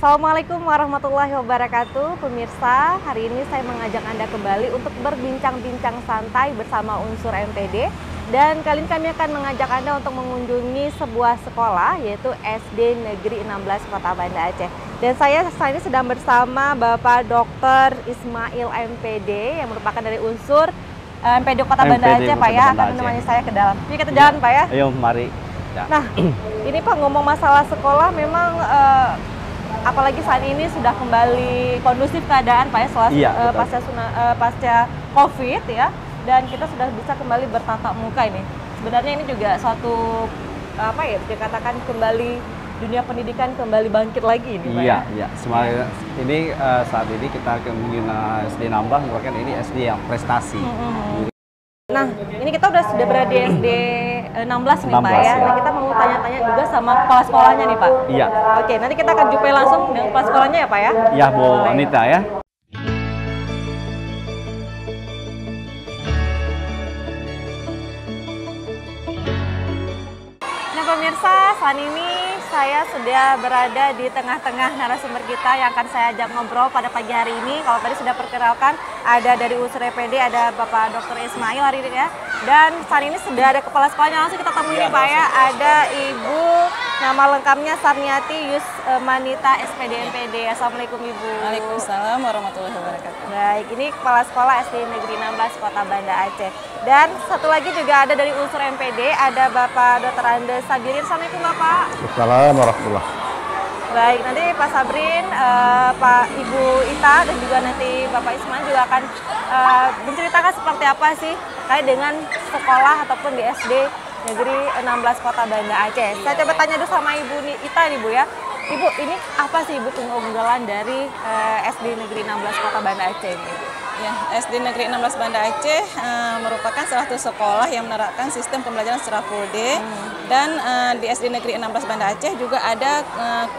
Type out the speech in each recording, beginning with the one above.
Assalamualaikum warahmatullahi wabarakatuh. Pemirsa, hari ini saya mengajak Anda kembali untuk berbincang-bincang santai bersama unsur MPD. Dan kali ini kami akan mengajak Anda untuk mengunjungi sebuah sekolah, yaitu SD Negeri 16 Kota Banda Aceh. Dan saya saat ini sedang bersama Bapak Dr. Ismail MPD yang merupakan dari unsur MPD Kota Banda Aceh, Pak ya, akan menemani saya ke dalam. Yuk kita jalan, Pak ya. Ayo, mari. Ya. Nah, ini Pak, ngomong masalah sekolah memang apalagi saat ini sudah kembali kondusif keadaan Pak ya setelah pasca COVID ya, dan kita sudah bisa kembali bertatap muka ini. Sebenarnya ini juga suatu dikatakan kembali dunia pendidikan kembali bangkit lagi ini Pak. Iya. Semuanya ini saat ini kita mengenal SD Nambah merupakan ini SD yang prestasi. Nah, ini kita sudah berada di SD 16 nih Pak ya. Nah, kita mau tanya-tanya juga sama kepala sekolahnya nih Pak. Iya. Oke, nanti kita akan jumpai langsung dengan kepala sekolahnya ya Pak ya. Iya, Bu Anita ya. Nah pemirsa, saat ini saya sudah berada di tengah-tengah narasumber kita yang akan saya ajak ngobrol pada pagi hari ini. Kalau tadi sudah perkenalkan, ada dari unsur EPD, ada Bapak Dr. Ismail hari ini ya. Dan saat ini sudah ada kepala sekolahnya, langsung kita temui nih Pak ya. Ada Ibu, nama lengkapnya Sarniati Yusmanita SPD MPD. Assalamualaikum Ibu. Waalaikumsalam warahmatullahi wabarakatuh. Baik, ini kepala sekolah SD Negeri 16 Kota Banda Aceh. Dan satu lagi juga ada dari unsur MPD, ada Bapak Dr. Andes Sabirin. Assalamualaikum Bapak. Assalamualaikum warahmatullahi. Baik, nanti Pak Sabrin, Pak Ibu Ita, dan juga nanti Bapak Ismail juga akan menceritakan seperti apa sih terkait dengan sekolah ataupun di SD Negeri 16 Kota Banda Aceh. Saya coba tanya dulu sama Ibu Ita nih Bu ya. Ibu, ini apa sih Ibu keunggulan dari SD Negeri 16 Kota Banda Aceh ini? Ya, SD Negeri 16 Banda Aceh merupakan salah satu sekolah yang menerapkan sistem pembelajaran secara full day. Dan di SD Negeri 16 Banda Aceh juga ada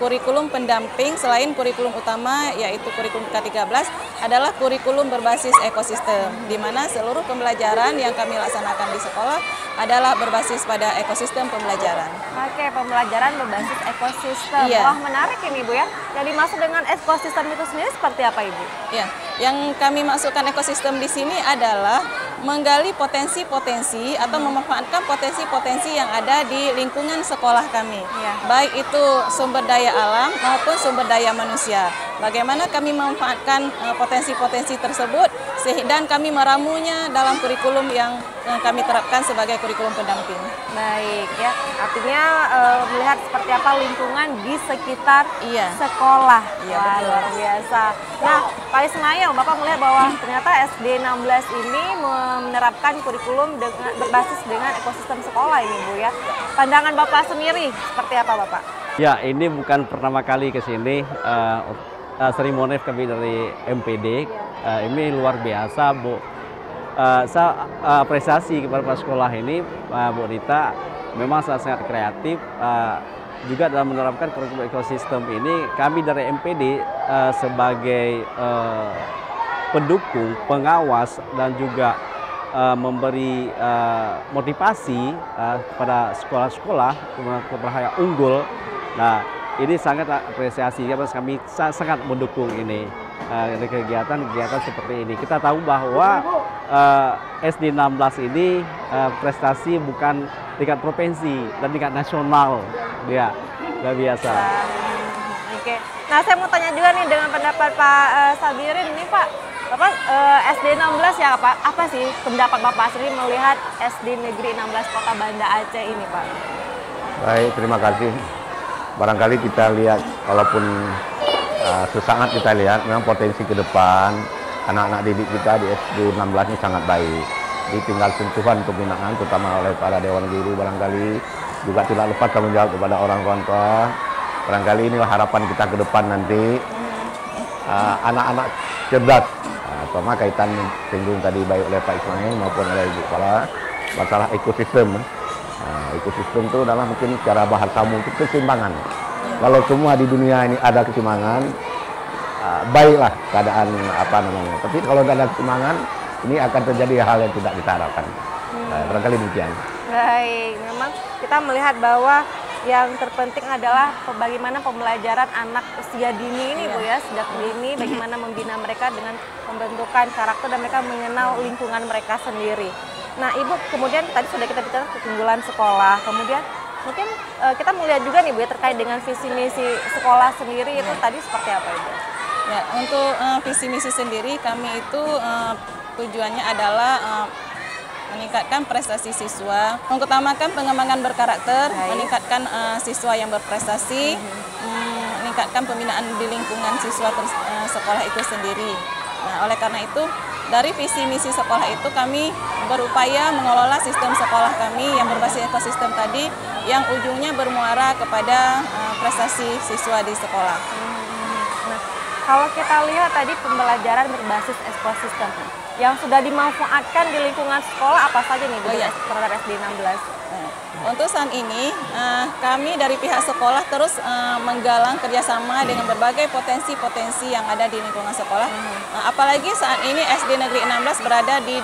kurikulum pendamping selain kurikulum utama, yaitu kurikulum K13 adalah kurikulum berbasis ekosistem, di mana seluruh pembelajaran yang kami laksanakan di sekolah adalah berbasis pada ekosistem pembelajaran. Oke, pembelajaran berbasis ekosistem. Iya. Wah, menarik ini Bu ya. Yang dimaksud dengan ekosistem itu sendiri seperti apa Ibu? Ya, yang kami masukkan ekosistem di sini adalah menggali potensi-potensi atau memanfaatkan potensi-potensi yang ada di lingkungan sekolah kami. Ya. Baik itu sumber daya alam maupun sumber daya manusia. Bagaimana kami memanfaatkan potensi-potensi tersebut dan kami meramunya dalam kurikulum yang kami terapkan sebagai kurikulum pendamping. Baik ya, artinya melihat seperti apa lingkungan di sekitar sekolah. Iya, wah, betul. luar biasa. Nah, Pak Ismail, Bapak melihat bahwa ternyata SD 16 ini menerapkan kurikulum berbasis dengan ekosistem sekolah ini Bu ya. Pandangan Bapak sendiri seperti apa Bapak? Ya, ini bukan pertama kali ke sini. Sri Monef kami dari MPD. Ini luar biasa Bu. Saya apresiasi kepada Pak sekolah ini, Bu Rita, memang sangat kreatif. Juga dalam menerapkan kurikulum ekosistem ini, kami dari MPD sebagai pendukung, pengawas, dan juga memberi motivasi kepada sekolah-sekolah kepada unggul. Nah, ini sangat apresiasi, karena kami sangat mendukung ini kegiatan-kegiatan seperti ini. Kita tahu bahwa SD 16 ini prestasi bukan tingkat provinsi dan tingkat nasional, ya, luar biasa. Oke, nah saya mau tanya juga nih dengan pendapat Pak Sabirin ini Pak, Bapak SD 16 ya Pak, apa sih pendapat Bapak sendiri melihat SD Negeri 16 Kota Banda Aceh ini Pak? Baik, terima kasih. Barangkali kita lihat, walaupun sesangat kita lihat, memang potensi ke depan anak-anak didik kita di SD 16 ini sangat baik. Ditinggal sentuhan pembinaan, terutama oleh para dewan guru, barangkali juga tidak lepas tanggung jawab kepada orang tua. Barangkali inilah harapan kita ke depan nanti, anak-anak cerdas, terutama kaitan singgung tadi baik oleh Pak Ismail maupun oleh Ibu Kepala, masalah ekosistem. Ekosistem itu adalah mungkin secara bahasa itu keseimbangan. Kalau semua di dunia ini ada keseimbangan, baiklah keadaan apa namanya. Tapi kalau tidak ada keseimbangan, ini akan terjadi hal yang tidak kita harapkan. Barangkali demikian. Baik, memang kita melihat bahwa yang terpenting adalah bagaimana pembelajaran anak usia dini ini Bu ya, sejak dini bagaimana membina mereka dengan pembentukan karakter dan mereka mengenal lingkungan mereka sendiri. Nah Ibu, kemudian tadi sudah kita bicara keunggulan sekolah, kemudian mungkin kita melihat juga nih Bu ya, terkait dengan visi misi sekolah sendiri itu tadi seperti apa Ibu? Ya, untuk visi misi sendiri kami itu tujuannya adalah meningkatkan prestasi siswa, mengutamakan pengembangan berkarakter, meningkatkan siswa yang berprestasi, meningkatkan pembinaan di lingkungan siswa sekolah itu sendiri. Nah, oleh karena itu, dari visi misi sekolah itu kami berupaya mengelola sistem sekolah kami yang berbasis ekosistem tadi, yang ujungnya bermuara kepada prestasi siswa di sekolah. Nah, kalau kita lihat tadi pembelajaran berbasis ekosistem yang sudah dimanfaatkan di lingkungan sekolah apa saja nih Bu terhadap SD 16? Untuk saat ini kami dari pihak sekolah terus menggalang kerjasama dengan berbagai potensi-potensi yang ada di lingkungan sekolah. Apalagi saat ini SD Negeri 16 berada di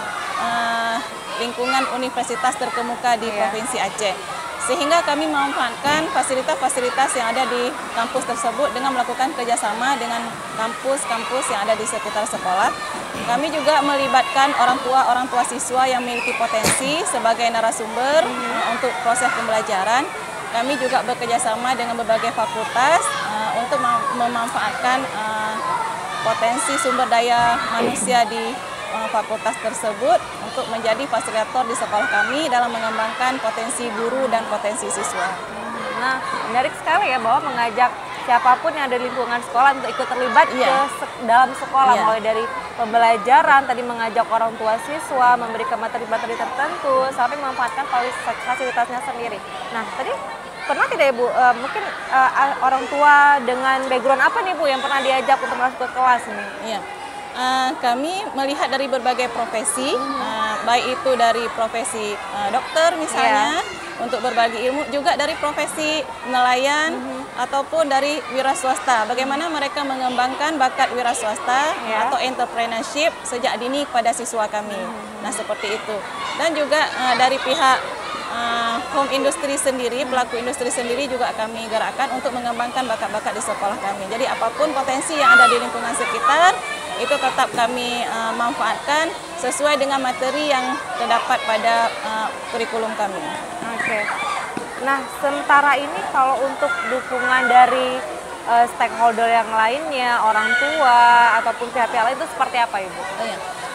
lingkungan universitas terkemuka di Provinsi Aceh. Sehingga kami memanfaatkan fasilitas-fasilitas yang ada di kampus tersebut dengan melakukan kerjasama dengan kampus-kampus yang ada di sekitar sekolah. Kami juga melibatkan orang tua siswa yang memiliki potensi sebagai narasumber untuk proses pembelajaran. Kami juga bekerjasama dengan berbagai fakultas untuk memanfaatkan potensi sumber daya manusia di fakultas tersebut untuk menjadi fasilitator di sekolah kami dalam mengembangkan potensi guru dan potensi siswa. Nah, menarik sekali ya bahwa mengajak siapapun yang ada di lingkungan sekolah untuk ikut terlibat dalam sekolah, mulai dari pembelajaran, tadi mengajak orang tua siswa, memberikan materi-materi tertentu, sampai memanfaatkan fasilitasnya sendiri. Nah, tadi pernah tidak Ibu, mungkin orang tua dengan background apa nih Bu yang pernah diajak untuk masuk ke kelas ini? Iya. Kami melihat dari berbagai profesi, baik itu dari profesi dokter misalnya, untuk berbagi ilmu, juga dari profesi nelayan, ataupun dari wira swasta. Bagaimana mereka mengembangkan bakat wira swasta atau entrepreneurship sejak dini kepada siswa kami. Nah, seperti itu. Dan juga dari pihak home industry sendiri, pelaku industri sendiri juga kami gerakkan untuk mengembangkan bakat-bakat di sekolah kami. Jadi apapun potensi yang ada di lingkungan sekitar, itu tetap kami manfaatkan sesuai dengan materi yang terdapat pada kurikulum kami. Oke. Nah, sementara ini kalau untuk dukungan dari stakeholder yang lainnya, orang tua ataupun pihak-pihak lain itu seperti apa Ibu?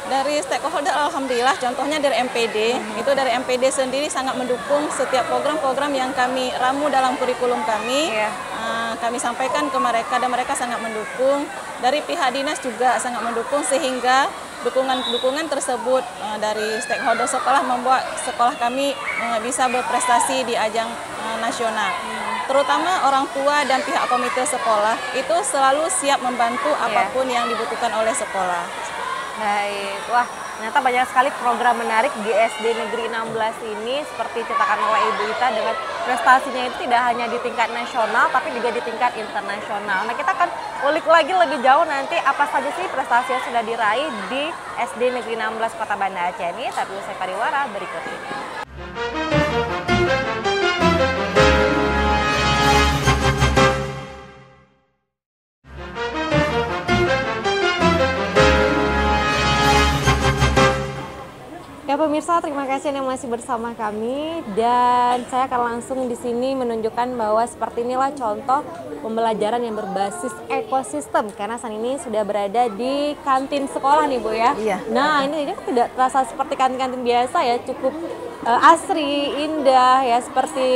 Dari stakeholder alhamdulillah, contohnya dari MPD, itu dari MPD sendiri sangat mendukung setiap program-program yang kami ramu dalam kurikulum kami. Kami sampaikan ke mereka dan mereka sangat mendukung. Dari pihak dinas juga sangat mendukung, sehingga dukungan tersebut dari stakeholder sekolah membuat sekolah kami bisa berprestasi di ajang nasional. Terutama orang tua dan pihak komite sekolah itu selalu siap membantu apapun yang dibutuhkan oleh sekolah. Baik, wah ternyata banyak sekali program menarik di SD Negeri 16 ini seperti cetakan oleh Ibu Ita dengan prestasinya itu tidak hanya di tingkat nasional tapi juga di tingkat internasional. Nah, kita akan ulik lagi lebih jauh nanti apa saja sih prestasi yang sudah diraih di SD Negeri 16 Kota Banda Aceh ini, tapi usai pariwara berikut ini. Ya pemirsa, terima kasih yang masih bersama kami, dan saya akan langsung di sini menunjukkan bahwa seperti inilah contoh pembelajaran yang berbasis ekosistem, karena saat ini sudah berada di kantin sekolah nih Bu ya. Nah, ini tidak terasa seperti kantin-kantin biasa ya, cukup asri, indah ya, seperti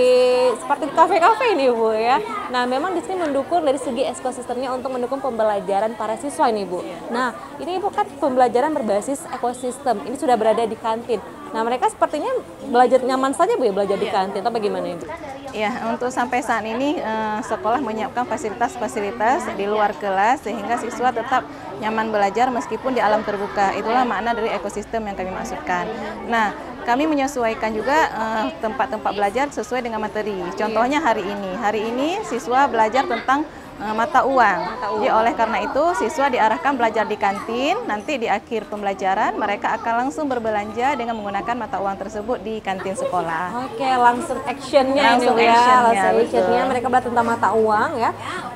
kafe-kafe ini Bu ya. Nah, memang di sini mendukung dari segi ekosistemnya untuk mendukung pembelajaran para siswa ini Bu. Nah, ini Ibu kan pembelajaran berbasis ekosistem. Ini sudah berada di kantin. Nah, mereka sepertinya belajar nyaman saja Bu ya belajar di kantin atau bagaimana Ibu? Ya, untuk sampai saat ini sekolah menyiapkan fasilitas-fasilitas di luar kelas sehingga siswa tetap nyaman belajar meskipun di alam terbuka. Itulah makna dari ekosistem yang kami maksudkan. Nah, kami menyesuaikan juga tempat-tempat belajar sesuai dengan materi. Contohnya hari ini siswa belajar tentang mata uang. Jadi oleh karena itu siswa diarahkan belajar di kantin, nanti di akhir pembelajaran mereka akan langsung berbelanja dengan menggunakan mata uang tersebut di kantin sekolah. Oke, langsung actionnya Langsung ini ya, actionnya, langsung actionnya betul. mereka belajar tentang mata uang ya,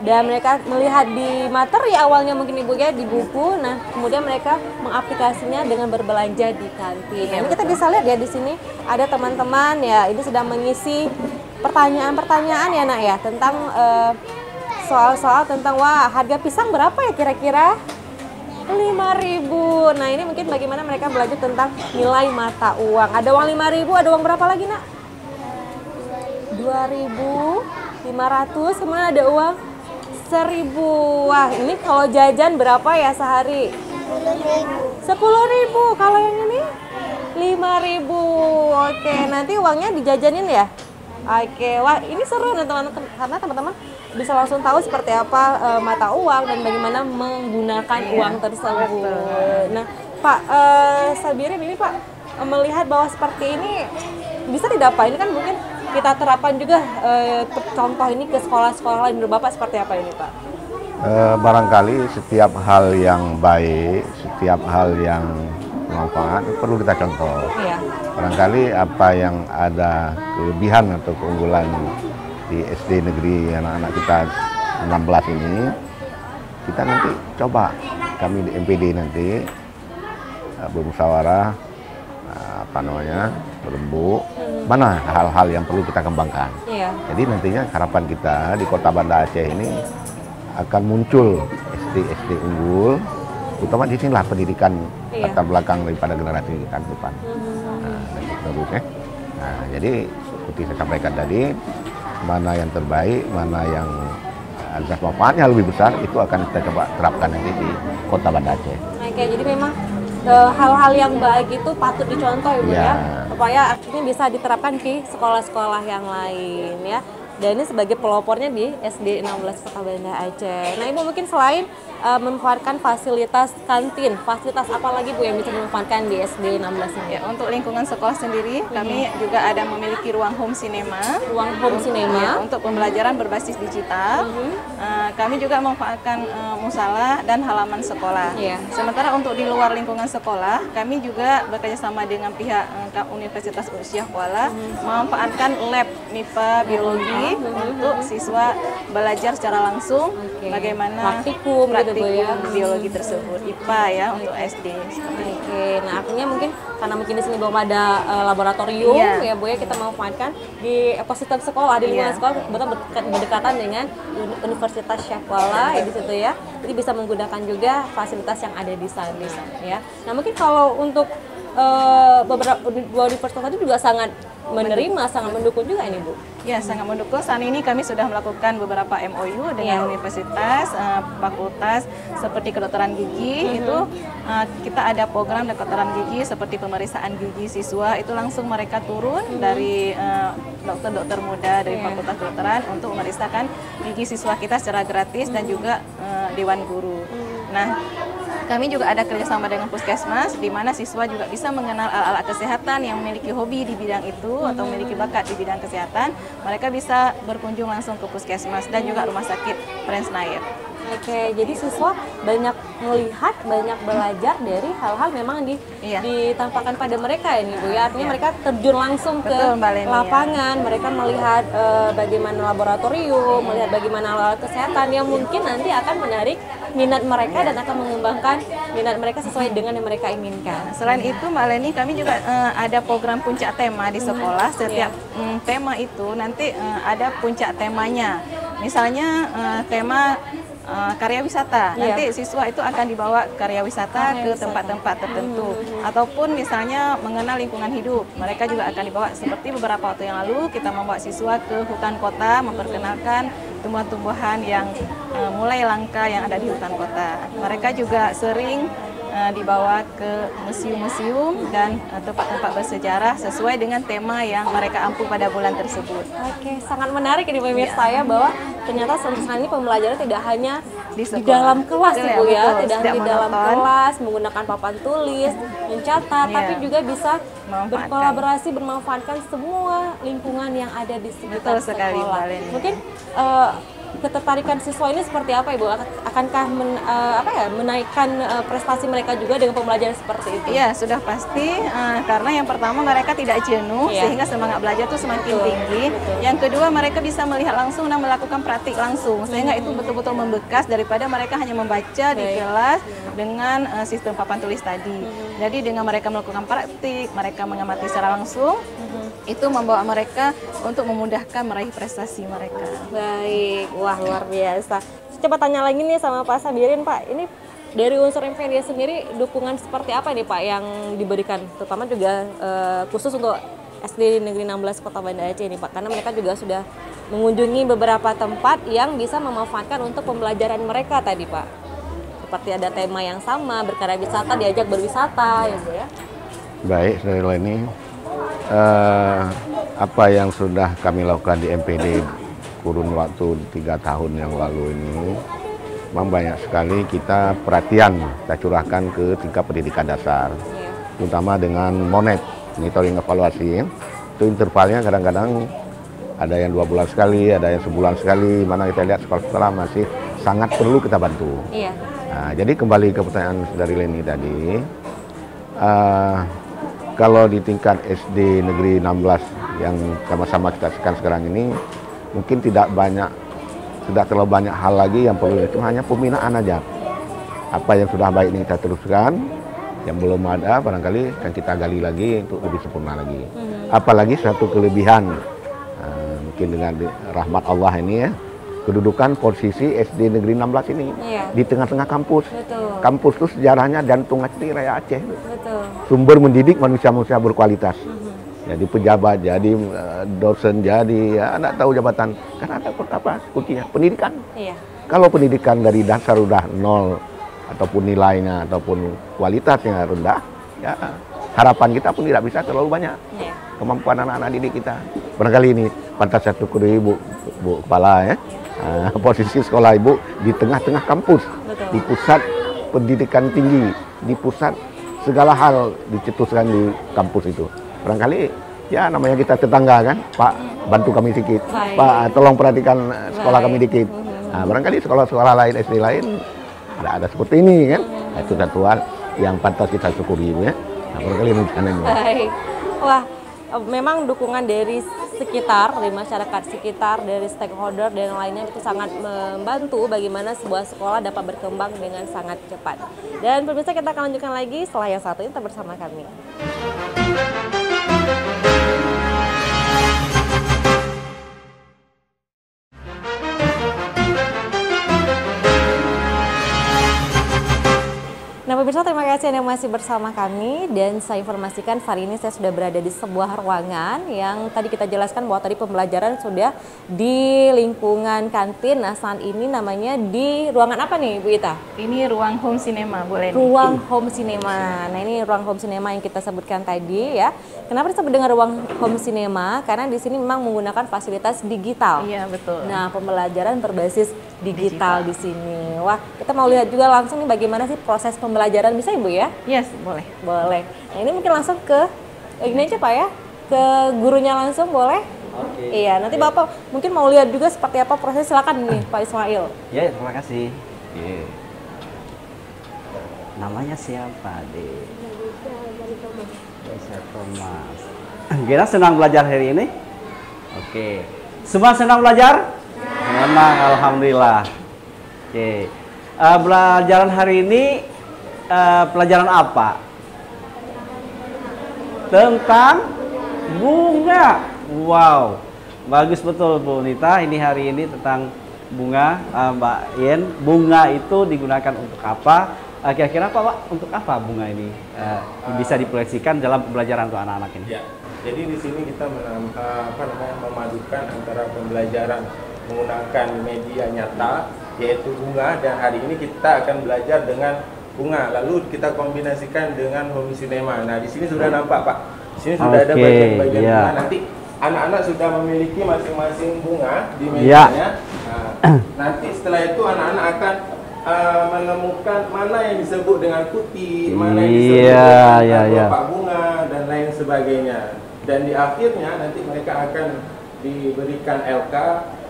dan mereka melihat di materi awalnya mungkin ibu ya di buku, nah kemudian mereka mengaplikasinya dengan berbelanja di kantin. Nah, ini kita bisa lihat ya di sini ada teman-teman ya, ini sedang mengisi pertanyaan-pertanyaan ya nak ya tentang soal-soal tentang wah harga pisang berapa ya kira-kira 5.000. Nah ini mungkin bagaimana mereka belajar tentang nilai mata uang. Ada uang 5.000, ada uang berapa lagi nak? 2.500, kemudian ada uang 1.000. Wah ini kalau jajan berapa ya sehari? 10.000. Kalau yang ini 5.000. Oke, nanti uangnya dijajanin ya? Oke, wah ini seru nih teman-teman, karena teman-teman bisa langsung tahu seperti apa mata uang dan bagaimana menggunakan uang tersebut. Nah, Pak Sabirin ini Pak melihat bahwa seperti ini bisa tidak Pak? Ini kan mungkin kita terapkan juga contoh ini ke sekolah-sekolah lain. Bapak seperti apa ini Pak? Barangkali setiap hal yang baik, setiap hal yang bermanfaat perlu kita contoh. Iya. Barangkali apa yang ada kelebihan atau keunggulan di SD negeri anak-anak kita 16 ini, kita nanti coba, kami di MPD nanti bermusyawarah, berembuk, mana hal-hal yang perlu kita kembangkan. Iya. Jadi nantinya harapan kita di Kota Banda Aceh ini akan muncul SD unggul, terutama di sinilah pendidikan latar belakang daripada generasi kita ke depan. Nah, dan seterusnya. Nah, jadi seperti saya sampaikan tadi, mana yang terbaik, mana yang azas manfaatnya lebih besar, itu akan kita coba terapkan nanti di Kota Banda Aceh. Oke, jadi memang hal-hal yang baik itu patut dicontoh Ibu ya, supaya akhirnya bisa diterapkan di sekolah-sekolah yang lain ya. Dan ini sebagai pelopornya di SD 16 Kota Banda Aceh. Nah Ibu mungkin selain memanfaatkan fasilitas kantin, fasilitas apa lagi Bu yang bisa dimanfaatkan di SD 16 ini? Ya, untuk lingkungan sekolah sendiri, kami juga ada memiliki ruang home cinema. Ruang home cinema? Ya, untuk pembelajaran berbasis digital. Kami juga memanfaatkan musala dan halaman sekolah. Sementara untuk di luar lingkungan sekolah, kami juga bekerjasama dengan pihak Universitas Unsyiah Kuala memanfaatkan lab MIPA biologi untuk siswa belajar secara langsung bagaimana praktikum biologi tersebut, IPA ya untuk SD. Oke, nah akhirnya mungkin karena mungkin di sini belum ada laboratorium ya Bu ya, kita memanfaatkan di ekosistem sekolah, di lingkungan sekolah betul berdekatan dengan Universitas Syekh Kuala di situ ya. Jadi bisa menggunakan juga fasilitas yang ada di sana ya. Nah mungkin kalau untuk beberapa dua universitas tadi juga sangat menerima, sangat mendukung juga ini Bu. Ya, sangat mendukung. Saat ini kami sudah melakukan beberapa MOU dengan universitas, fakultas seperti kedokteran gigi. Itu kita ada program kedokteran gigi seperti pemeriksaan gigi siswa, itu langsung mereka turun dari dokter-dokter muda dari fakultas kedokteran untuk memeriksakan gigi siswa kita secara gratis dan juga dewan guru. Nah, kami juga ada kerjasama dengan puskesmas, di mana siswa juga bisa mengenal alat-alat kesehatan yang memiliki hobi di bidang itu atau memiliki bakat di bidang kesehatan. Mereka bisa berkunjung langsung ke puskesmas dan juga rumah sakit Prince Nair. Oke, jadi siswa banyak melihat, banyak belajar dari hal-hal memang ditampakkan pada mereka ini Bu ya. Artinya mereka terjun langsung ke lapangan, mereka melihat bagaimana laboratorium, melihat bagaimana alat kesehatan yang mungkin nanti akan menarik minat mereka dan akan mengembangkan minat mereka sesuai dengan yang mereka inginkan. Selain itu Mbak Leni, kami juga ada program puncak tema di sekolah. Setiap tema itu nanti ada puncak temanya. Misalnya tema karya wisata, nanti siswa itu akan dibawa karya wisata ke tempat-tempat tertentu, ataupun misalnya mengenal lingkungan hidup, mereka juga akan dibawa. Seperti beberapa waktu yang lalu kita membawa siswa ke hutan kota, memperkenalkan tumbuhan-tumbuhan yang mulai langka yang ada di hutan kota. Mereka juga sering dibawa ke museum-museum dan tempat-tempat bersejarah sesuai dengan tema yang mereka ampu pada bulan tersebut. Oke, sangat menarik ini pemirsa saya bahwa ternyata selama ini pembelajaran tidak hanya di dalam kelas Bu ya, tidak hanya di dalam kelas menggunakan papan tulis, mencatat, tapi juga bisa berkolaborasi, bermanfaatkan semua lingkungan yang ada di sekitar sekolah. Mungkin ketertarikan siswa ini seperti apa Ibu? Akankah menaikkan prestasi mereka juga dengan pembelajaran seperti itu? Iya, sudah pasti karena yang pertama mereka tidak jenuh sehingga semangat belajar itu semakin tinggi. Yang kedua mereka bisa melihat langsung dan melakukan praktik langsung sehingga itu betul-betul membekas daripada mereka hanya membaca di kelas dengan sistem papan tulis tadi. Jadi dengan mereka melakukan praktik, mereka mengamati secara langsung, itu membawa mereka untuk memudahkan meraih prestasi mereka. Baik, wah luar biasa. Coba tanya lagi nih sama Pak Sabirin, Pak. Ini dari unsur MPD sendiri dukungan seperti apa nih Pak yang diberikan, terutama juga khusus untuk SD Negeri 16 Kota Banda Aceh ini Pak, karena mereka juga sudah mengunjungi beberapa tempat yang bisa memanfaatkan untuk pembelajaran mereka tadi Pak. Seperti ada tema yang sama, berkarya wisata, diajak berwisata, ya. Baik, Saudara Leni. Apa yang sudah kami lakukan di MPD kurun waktu 3 tahun yang lalu ini, memang banyak sekali kita perhatian kita curahkan ke tingkat pendidikan dasar, terutama dengan monet, monitoring evaluasi. Itu intervalnya kadang-kadang ada yang 2 bulan sekali, ada yang sebulan sekali, mana kita lihat sekolah-sekolah masih sangat perlu kita bantu. Nah, jadi kembali ke pertanyaan dari Leni tadi, kalau di tingkat SD Negeri 16 yang sama-sama kita saksikan sekarang ini, mungkin tidak terlalu banyak hal lagi yang perlu, itu hanya pembinaan aja. Apa yang sudah baik ini kita teruskan, yang belum ada barangkali akan kita gali lagi untuk lebih sempurna lagi. Apalagi satu kelebihan, mungkin dengan rahmat Allah ini ya, kedudukan posisi SD Negeri 16 ini di tengah-tengah kampus. Betul. Kampus itu sejarahnya jantung hati Raya Aceh. Betul. Sumber mendidik manusia-manusia berkualitas. Jadi pejabat, jadi dosen, jadi ya enggak tahu jabatan. Karena ada apa kuncinya? Pendidikan. Kalau pendidikan dari dasar udah nol ataupun nilainya ataupun kualitasnya rendah, ya harapan kita pun tidak bisa terlalu banyak. Kemampuan anak-anak didik kita. Barangkali ini pantas saya syukuri Bu Kepala ya. Posisi sekolah Ibu di tengah-tengah kampus. Betul. Di pusat pendidikan tinggi, di pusat segala hal dicetuskan di kampus itu. Barangkali ya namanya kita tetangga kan, Pak bantu kami sedikit, Pak tolong perhatikan sekolah kami dikit. Nah, barangkali sekolah-sekolah lain, SD lain ada seperti ini kan. Nah, itu satu hal yang pantas kita syukuri ya. Nah, barangkali rencananya. Baik. Wah, memang dukungan dari sekitar, dari masyarakat sekitar, dari stakeholder dan lainnya itu sangat membantu bagaimana sebuah sekolah dapat berkembang dengan sangat cepat. Dan pemirsa, kita akan lanjutkan lagi setelah yang satu ini, tetap bersama kami. Nah pemirsa, terima kasih Anda masih bersama kami, dan saya informasikan hari ini saya sudah berada di sebuah ruangan yang tadi kita jelaskan bahwa tadi pembelajaran sudah di lingkungan kantin. Nah saat ini namanya di ruangan apa nih Bu Ita? Ini ruang home cinema, boleh. Ruang home cinema. Nah ini ruang home cinema yang kita sebutkan tadi ya. Kenapa disebut dengan ruang home cinema? Karena di sini memang menggunakan fasilitas digital. Iya betul. Nah pembelajaran berbasis digital di sini. Wah, kita mau lihat juga langsung nih bagaimana sih proses pembelajaran, bisa Ibu ya? Yes, boleh. Boleh. Nah ini mungkin langsung ke ini aja Pak ya, ke gurunya langsung boleh? Oke. Iya, nanti Bapak mungkin mau lihat juga seperti apa proses, silakan nih Pak Ismail. Ya, terima kasih. Oke. Namanya siapa, Dek? Bisa Thomas. Kira senang belajar hari ini? Oke. Semua senang belajar? Memang, alhamdulillah. Oke. Pelajaran hari ini pelajaran apa? Tentang bunga. Wow, bagus betul Bu Nita. Ini hari ini tentang bunga, Mbak Yen. Bunga itu digunakan untuk apa? Kira-kira Pak, untuk apa bunga ini bisa diproyeksikan dalam pembelajaran untuk anak-anak ini? Ya, jadi di sini kita memadukan antara pembelajaran menggunakan media nyata, yaitu bunga, dan hari ini kita akan belajar dengan bunga. Lalu kita kombinasikan dengan home cinema. Nah, di sini sudah nampak Pak. Di sini sudah ada bagian-bagian bunga. Nanti anak-anak sudah memiliki masing-masing bunga di medianya. Nah, nanti setelah itu anak-anak akan menemukan mana yang disebut dengan putih, mana yang disebut dengan kelopak bunga, dan lain sebagainya. Dan di akhirnya nanti mereka akan diberikan LK,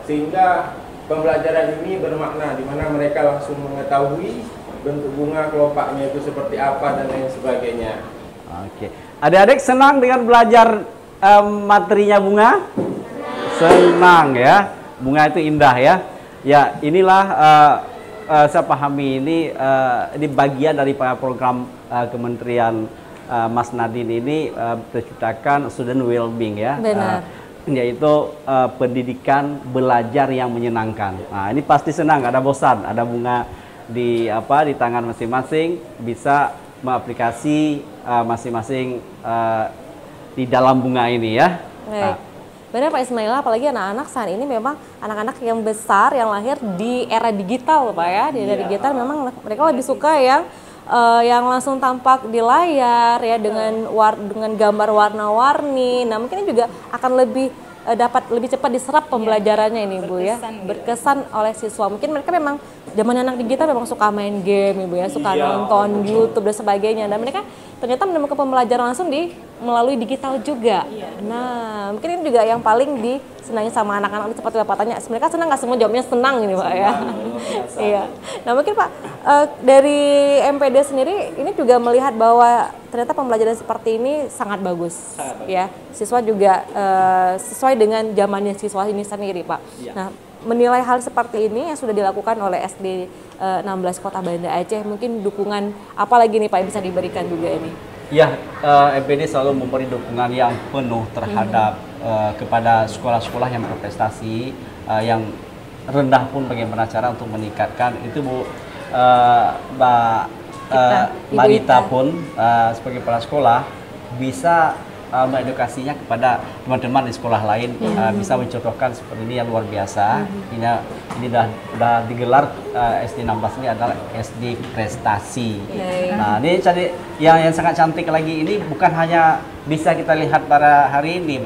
sehingga pembelajaran ini bermakna, di mana mereka langsung mengetahui bentuk bunga kelopaknya itu seperti apa dan lain sebagainya. Oke, adik-adik senang dengan belajar materinya bunga? Senang ya, bunga itu indah ya. Ya, inilah saya pahami ini bagian dari program Kementerian Mas Nadine ini terciptakan student well-being ya. Benar. Yaitu pendidikan belajar yang menyenangkan. Nah, ini pasti senang, ada bosan, ada bunga di tangan masing-masing, bisa mengaplikasi masing-masing di dalam bunga ini ya. Baik. Benar Pak Ismail, apalagi anak-anak saat ini memang anak-anak yang besar yang lahir di era digital Pak ya. Di era digital memang mereka lebih suka yang langsung tampak di layar ya, dengan gambar warna-warni. Nah, mungkin ini juga akan dapat lebih cepat diserap pembelajarannya ini Bu ya. Berkesan oleh siswa. Mungkin mereka memang zaman anak digital memang suka main game Ibu ya, suka nonton YouTube dan sebagainya. Dan mereka ternyata menemukan pembelajaran langsung melalui digital juga. Nah, mungkin ini juga yang paling disenangi sama anak-anak. Seperti Bapak tanya, mereka senang nggak? Semua jawabnya senang ini Pak ya. Iya. Nah, mungkin Pak dari MPD sendiri ini juga melihat bahwa ternyata pembelajaran seperti ini sangat bagus. Ya. Siswa juga sesuai dengan zamannya siswa ini sendiri Pak. Nah, menilai hal seperti ini yang sudah dilakukan oleh SD 16 Kota Banda Aceh, mungkin dukungan apa lagi nih Pak yang bisa diberikan juga ini? Ya, MPD selalu memberi dukungan yang penuh terhadap kepada sekolah-sekolah yang berprestasi, yang rendah pun bagaimana cara untuk meningkatkan itu Bu. Mbak Dita pun sebagai kepala sekolah bisa mengedukasinya kepada teman-teman di sekolah lain, bisa mencontohkan seperti ini yang luar biasa. Ini sudah digelar SD 16 ini adalah SD prestasi. Nah, ini yang sangat cantik lagi ini bukan hanya bisa kita lihat pada hari ini,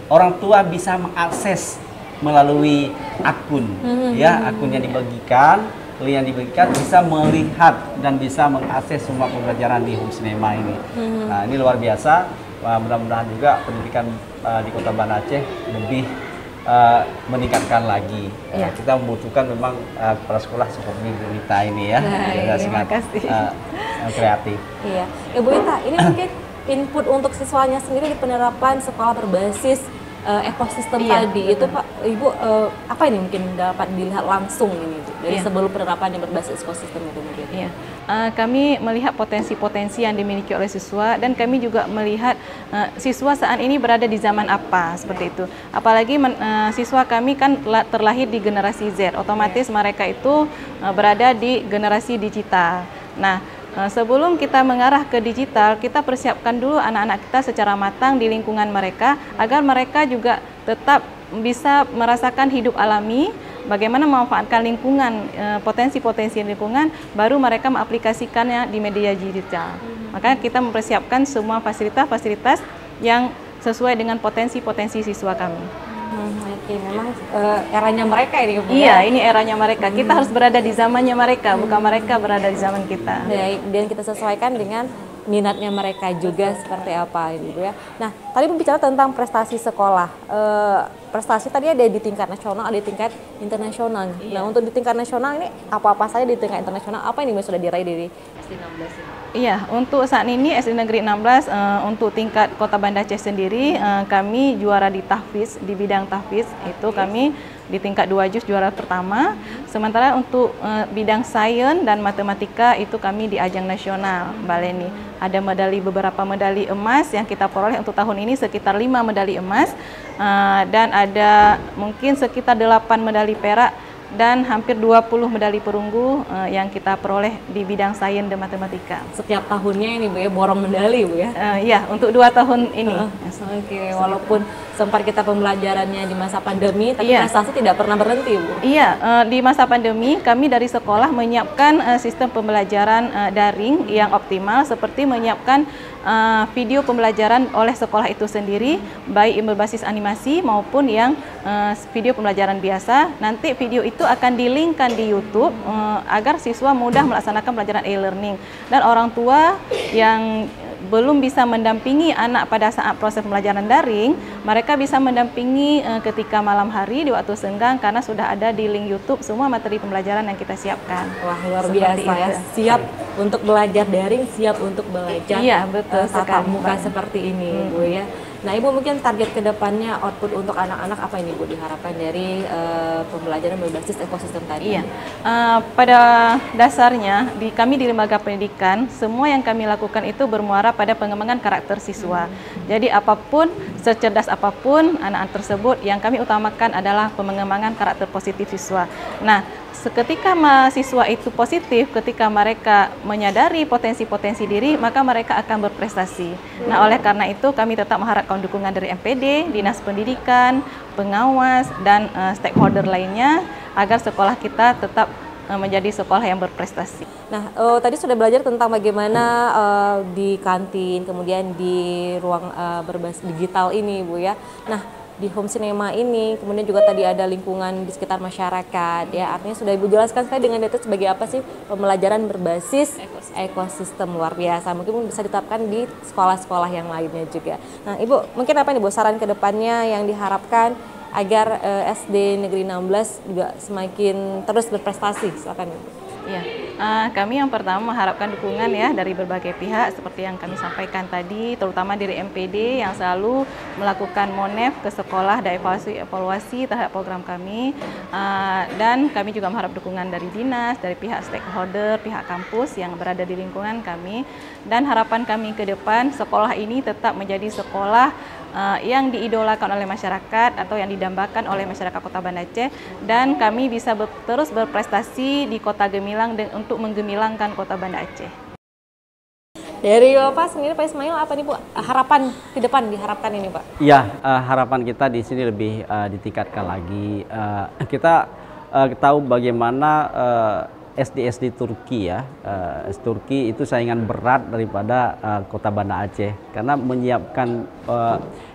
orang tua bisa mengakses melalui akun, ya akun yang dibagikan bisa melihat dan bisa mengakses semua pembelajaran di Home Cinema ini. Nah, ini luar biasa. Mudah-mudahan juga pendidikan di Kota Banda Aceh lebih meningkatkan lagi. Kita membutuhkan memang kepala sekolah seperti Bu Ita ini ya, sangat kreatif. Iya, Bu Ita, ini mungkin input untuk siswanya sendiri di penerapan sekolah berbasis ekosistem tadi itu Pak, Ibu apa ini mungkin dapat dilihat langsung ini dari sebelum penerapan yang berbasis ekosistem itu mungkin? Kami melihat potensi-potensi yang dimiliki oleh siswa, dan kami juga melihat siswa saat ini berada di zaman apa seperti itu. Apalagi siswa kami kan terlahir di generasi Z, otomatis mereka itu berada di generasi digital. Nah, sebelum kita mengarah ke digital, kita persiapkan dulu anak-anak kita secara matang di lingkungan mereka, agar mereka juga tetap bisa merasakan hidup alami, bagaimana memanfaatkan lingkungan, potensi-potensi lingkungan, baru mereka mengaplikasikannya di media digital. Makanya kita mempersiapkan semua fasilitas-fasilitas yang sesuai dengan potensi-potensi siswa kami. Oke, memang eranya mereka ini. Iya, ini eranya mereka. Kita harus berada di zamannya mereka, bukan mereka berada di zaman kita. Dan kita sesuaikan dengan minatnya mereka juga seperti apa ini Bu ya. Nah, tadi berbicara tentang prestasi sekolah. Prestasi tadi ada di tingkat nasional, ada di tingkat internasional. Nah, untuk di tingkat nasional ini apa-apa saja di tingkat internasional, apa ini yang sudah diraih dari SD 16 ini? Iya, untuk saat ini SD Negeri 16 untuk tingkat Kota Banda Aceh sendiri kami juara di tahfiz, di bidang tahfiz itu kami di tingkat 2 juz juara pertama. Sementara untuk bidang sains dan matematika itu kami di ajang nasional Baleni. Ada beberapa medali emas yang kita peroleh untuk tahun ini, sekitar 5 medali emas dan ada mungkin sekitar 8 medali perak dan hampir 20 medali perunggu yang kita peroleh di bidang sains dan matematika. Setiap tahunnya ini Bu ya, borong medali Bu ya? Iya, untuk 2 tahun ini. Oke, walaupun sempat kita pembelajarannya di masa pandemi, tapi prestasi tidak pernah berhenti Bu? Iya, di masa pandemi kami dari sekolah menyiapkan sistem pembelajaran daring yang optimal, seperti menyiapkan video pembelajaran oleh sekolah itu sendiri, baik yang berbasis animasi maupun yang video pembelajaran biasa. Nanti video itu akan di-linkkan di YouTube agar siswa mudah melaksanakan pelajaran e-learning, dan orang tua yang belum bisa mendampingi anak pada saat proses pembelajaran daring, mereka bisa mendampingi ketika malam hari di waktu senggang karena sudah ada di link YouTube semua materi pembelajaran yang kita siapkan. Wah, luar Seperti biasa ya. itu. Siap untuk belajar daring, siap untuk belajar betul tatap sekali, muka Mbak. seperti ini, Bu ya. Nah, Ibu mungkin target kedepannya output untuk anak-anak apa ini, Bu, diharapkan dari pembelajaran berbasis ekosistem tadi? Iya, pada dasarnya kami di lembaga pendidikan, semua yang kami lakukan itu bermuara pada pengembangan karakter siswa. Jadi apapun, secerdas apapun anak-anak tersebut, yang kami utamakan adalah pengembangan karakter positif siswa. Nah, seketika mahasiswa itu positif, ketika mereka menyadari potensi-potensi diri, maka mereka akan berprestasi. Nah, oleh karena itu kami tetap mengharapkan dukungan dari MPD, Dinas Pendidikan, pengawas, dan stakeholder lainnya agar sekolah kita tetap menjadi sekolah yang berprestasi. Nah, tadi sudah belajar tentang bagaimana di kantin, kemudian di ruang berbasis digital ini, Bu ya. Nah, di home cinema ini, kemudian juga tadi ada lingkungan di sekitar masyarakat, ya artinya sudah Ibu jelaskan sekali dengan itu sebagai apa sih pembelajaran berbasis ekosistem luar biasa. Mungkin bisa diterapkan di sekolah-sekolah yang lainnya juga. Nah, Ibu, mungkin apa nih Bu saran ke depannya yang diharapkan agar SD Negeri 16 juga semakin terus berprestasi? Silakan Ibu. Ya, kami yang pertama mengharapkan dukungan ya dari berbagai pihak seperti yang kami sampaikan tadi, terutama dari MPD yang selalu melakukan monef ke sekolah dan evaluasi terhadap program kami, dan kami juga mengharap dukungan dari dinas, dari pihak stakeholder, pihak kampus yang berada di lingkungan kami, dan harapan kami ke depan sekolah ini tetap menjadi sekolah yang diidolakan oleh masyarakat atau yang didambakan oleh masyarakat Kota Banda Aceh, dan kami bisa terus berprestasi di Kota Gemilang untuk menggemilangkan Kota Banda Aceh. Dari Bapak sendiri, Pak Ismail, apa nih Bu harapan ke depan diharapkan ini Pak? Ya, harapan kita di sini lebih ditingkatkan lagi. Kita tahu bagaimana SD Turki ya, Turki itu saingan berat daripada Kota Banda Aceh karena menyiapkan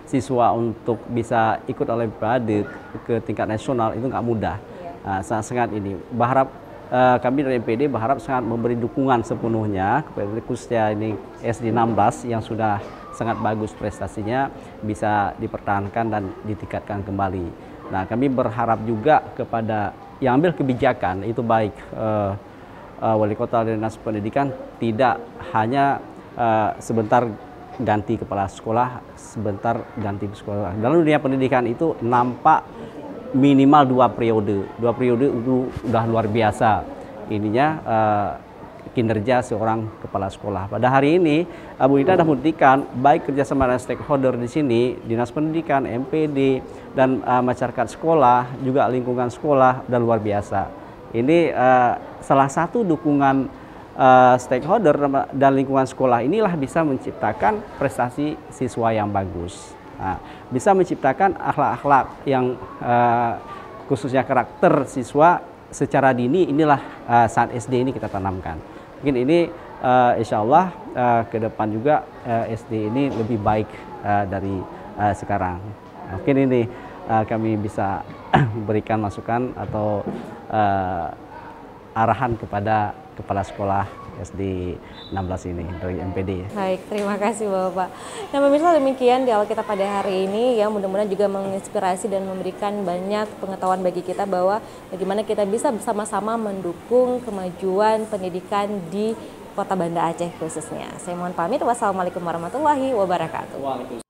siswa untuk bisa ikut Olimpiade ke tingkat nasional itu nggak mudah. Sangat ini berharap kami dari MPD berharap sangat memberi dukungan sepenuhnya kepada khususnya ini SD 16 yang sudah sangat bagus prestasinya bisa dipertahankan dan ditingkatkan kembali. Nah, kami berharap juga kepada yang ambil kebijakan itu baik wali kota dan dinas pendidikan tidak hanya sebentar ganti kepala sekolah, sebentar ganti sekolah. Dalam dunia pendidikan itu nampak minimal 2 periode. 2 periode itu udah luar biasa ininya kinerja seorang kepala sekolah. Pada hari ini Bu Ida sudah membuktikan baik kerjasama dengan stakeholder di sini, dinas pendidikan, MPD, dan masyarakat sekolah, juga lingkungan sekolah, dan luar biasa. Ini salah satu dukungan stakeholder dan lingkungan sekolah inilah bisa menciptakan prestasi siswa yang bagus. Nah, bisa menciptakan akhlak-akhlak yang khususnya karakter siswa secara dini, inilah saat SD ini kita tanamkan. Mungkin ini insya Allah ke depan juga SD ini lebih baik dari sekarang. Mungkin ini kami bisa berikan masukan atau arahan kepada kepala sekolah SD 16 ini dari MPD. Baik, terima kasih Bapak. Nah, pemirsa, demikian dialog kita pada hari ini ya, mudah-mudahan juga menginspirasi dan memberikan banyak pengetahuan bagi kita bahwa bagaimana kita bisa bersama-sama mendukung kemajuan pendidikan di Kota Banda Aceh khususnya. Saya mohon pamit. Wassalamualaikum warahmatullahi wabarakatuh.